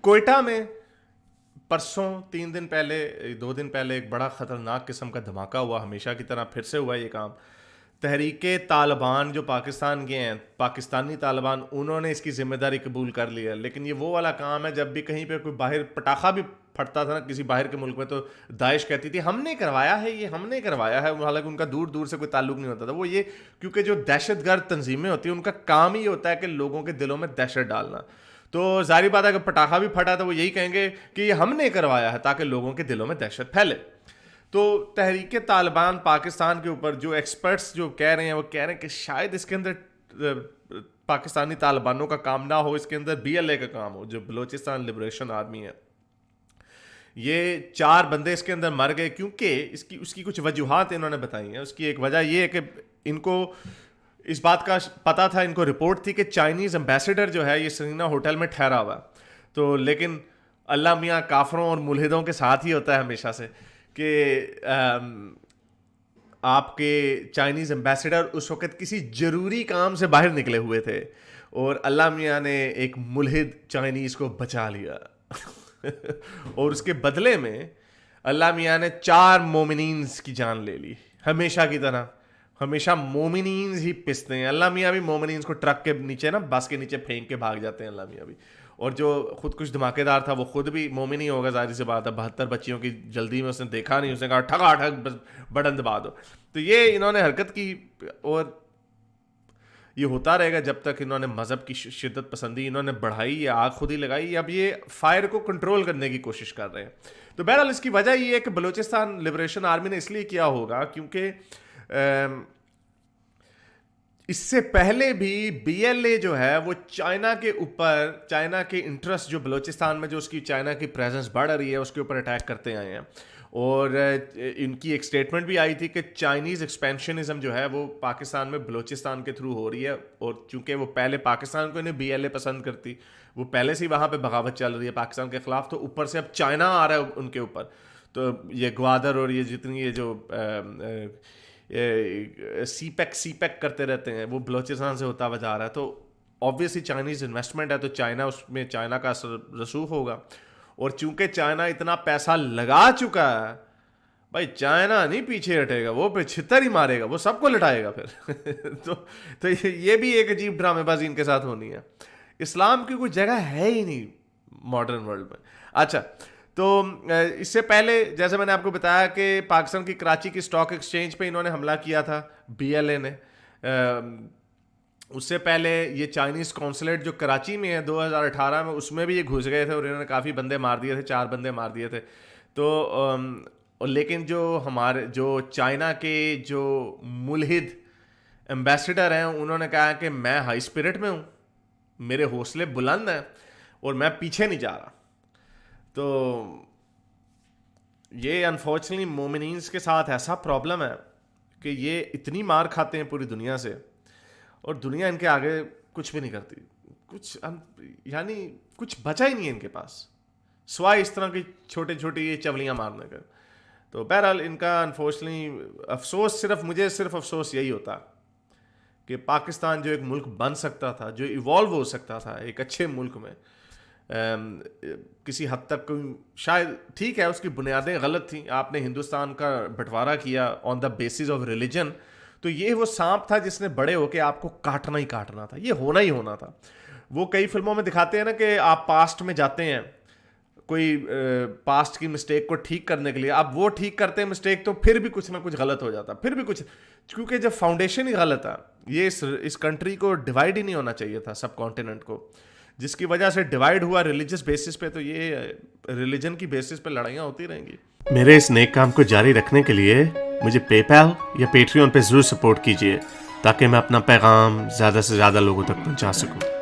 कोयटा में परसों 2 दिन पहले एक बड़ा ख़तरनाक किस्म का धमाका हुआ, हमेशा की तरह फिर से हुआ ये काम। तहरीके तालिबान जो पाकिस्तान के हैं, पाकिस्तानी तालिबान, उन्होंने इसकी ज़िम्मेदारी कबूल कर लिया। लेकिन ये वो वाला काम है, जब भी कहीं पे कोई बाहर पटाखा भी फटता था ना किसी बाहर के मुल्क में, तो दाइश कहती थी हमने करवाया है, ये हमने करवाया है। हालांकि उनका दूर दूर से कोई ताल्लुक नहीं होता था। वो ये क्योंकि जो दहशतगर्द तंजीमें होती हैं उनका काम ही होता है कि लोगों के दिलों में दहशत डालना। तो जाहिर बात है अगर पटाखा भी फटा तो वो यही कहेंगे कि ये हमने करवाया है, ताकि लोगों के दिलों में दहशत फैले। तो तहरीके तालिबान पाकिस्तान के ऊपर जो एक्सपर्ट्स जो कह रहे हैं, वो कह रहे हैं कि शायद इसके अंदर पाकिस्तानी तालिबानों का काम ना हो, इसके अंदर BLA का काम हो, जो बलोचिस्तान लिबरेशन आर्मी है। ये 4 बंदे इसके अंदर मर गए क्योंकि उसकी कुछ वजूहात इन्होंने बताई हैं। उसकी एक वजह ये है कि इनको इस बात का पता था, इनको रिपोर्ट थी कि चाइनीज़ एम्बेसडर जो है ये सरीना होटल में ठहरा हुआ। तो लेकिन अल्लाह मियाँ काफरों और मुल्हिदों के साथ ही होता है हमेशा से कि आपके चाइनीज़ एम्बेसडर उस वक्त किसी ज़रूरी काम से बाहर निकले हुए थे और अल्लाह मियाँ ने एक मुल्हिद चाइनीज़ को बचा लिया और उसके बदले में अल्लाह मियाँ ने 4 मोमिनीन्स की जान ले ली। हमेशा की तरह हमेशा मोमिनीन्स ही पिसते हैं। अल्लाह मियाँ भी मोमिनीन्स को ट्रक के नीचे ना, बस के नीचे फेंक के भाग जाते हैं अल्लाह मियाँ भी। और जो खुद कुछ धमाकेदार था वो खुद भी मोमिन ही होगा, जाहिर सी बात है। 72 बच्चियों की जल्दी में उसने देखा नहीं, उसने कहा ठगा ठग बस बटन दबा दो। तो ये इन्होंने हरकत की और ये होता रहेगा जब तक इन्होंने मज़हब की शिद्दत पसंदी इन्होंने बढ़ाई या आग खुद ही लगाई। अब ये फायर को कंट्रोल करने की कोशिश कर रहे हैं। तो बहरहाल इसकी वजह ये है कि बलूचिस्तान लिबरेशन आर्मी ने इसलिए किया होगा क्योंकि इससे पहले भी BLA जो है वो चाइना के ऊपर, चाइना के इंटरेस्ट जो बलूचिस्तान में जो उसकी चाइना की प्रेजेंस बढ़ रही है उसके ऊपर अटैक करते आए हैं। और इनकी एक स्टेटमेंट भी आई थी कि चाइनीज़ एक्सपेंशनिज्म जो है वो पाकिस्तान में बलूचिस्तान के थ्रू हो रही है। और चूंकि वो पहले पाकिस्तान को इन्हें BLA पसंद करती, वो पहले से ही वहाँ पे बगावत चल रही है पाकिस्तान के ख़िलाफ़, तो ऊपर से अब चाइना आ रहा है उनके ऊपर। तो ये ग्वादर और ये जितनी ये जो सीपैक करते रहते हैं वो बलूचिस्तान से होता हुआ जा रहा है। तो ऑब्वियसली चाइनीज़ इन्वेस्टमेंट है, तो चाइना उसमें चाइना का असर रसूख होगा। और चूंकि चाइना इतना पैसा लगा चुका है, भाई चाइना नहीं पीछे हटेगा, वो पे छितर ही मारेगा, वो सबको लटाएगा फिर तो ये भी एक अजीब ड्रामेबाजी इनके साथ होनी है। इस्लाम की कोई जगह है ही नहीं मॉडर्न वर्ल्ड में। अच्छा, तो इससे पहले जैसे मैंने आपको बताया कि पाकिस्तान की कराची की स्टॉक एक्सचेंज पे इन्होंने हमला किया था BLA ने। उससे पहले ये चाइनीज़ कौंसलेट जो कराची में है 2018 में, उसमें भी ये घुस गए थे और इन्होंने काफ़ी बंदे मार दिए थे, 4 बंदे मार दिए थे। तो लेकिन जो चाइना के जो मुल्हिद एम्बेसडर हैं उन्होंने कहा कि मैं हाई स्पिरिट में हूँ, मेरे हौसले बुलंद हैं और मैं पीछे नहीं जा रहा। तो ये अनफॉर्चुनेटली मोमिनीन्स के साथ ऐसा प्रॉब्लम है कि ये इतनी मार खाते हैं पूरी दुनिया से और दुनिया इनके आगे कुछ भी नहीं करती। यानी कुछ बचा ही नहीं है इनके पास, सिवाय इस तरह की छोटे छोटे ये चवलियाँ मारने का। तो बहरहाल इनका अनफॉर्चुनेटली अफसोस, मुझे अफसोस यही होता कि पाकिस्तान जो एक मुल्क बन सकता था, जो इवॉल्व हो सकता था एक अच्छे मुल्क में, किसी हद तक शायद ठीक है उसकी बुनियादें गलत थी। आपने हिंदुस्तान का बंटवारा किया on the basis of religion, तो ये वो सांप था जिसने बड़े होके आपको काटना ही काटना था, ये होना ही होना था। वो कई फिल्मों में दिखाते हैं ना कि आप पास्ट में जाते हैं कोई पास्ट की मिस्टेक को ठीक करने के लिए, आप वो ठीक करते हैं मिस्टेक तो फिर भी कुछ ना कुछ गलत हो जाता, फिर भी कुछ, क्योंकि जब फाउंडेशन ही गलत था, ये इस कंट्री को डिवाइड ही नहीं होना चाहिए था, सब कॉन्टिनेंट को, जिसकी वजह से डिवाइड हुआ रिलीजियस बेसिस पे। तो ये रिलीजन की बेसिस पे लड़ाइयाँ होती रहेंगी। मेरे इस नेक काम को जारी रखने के लिए मुझे पेपैल या पेट्रियन पे ज़रूर सपोर्ट कीजिए ताकि मैं अपना पैगाम ज़्यादा से ज़्यादा लोगों तक पहुंचा सकूं।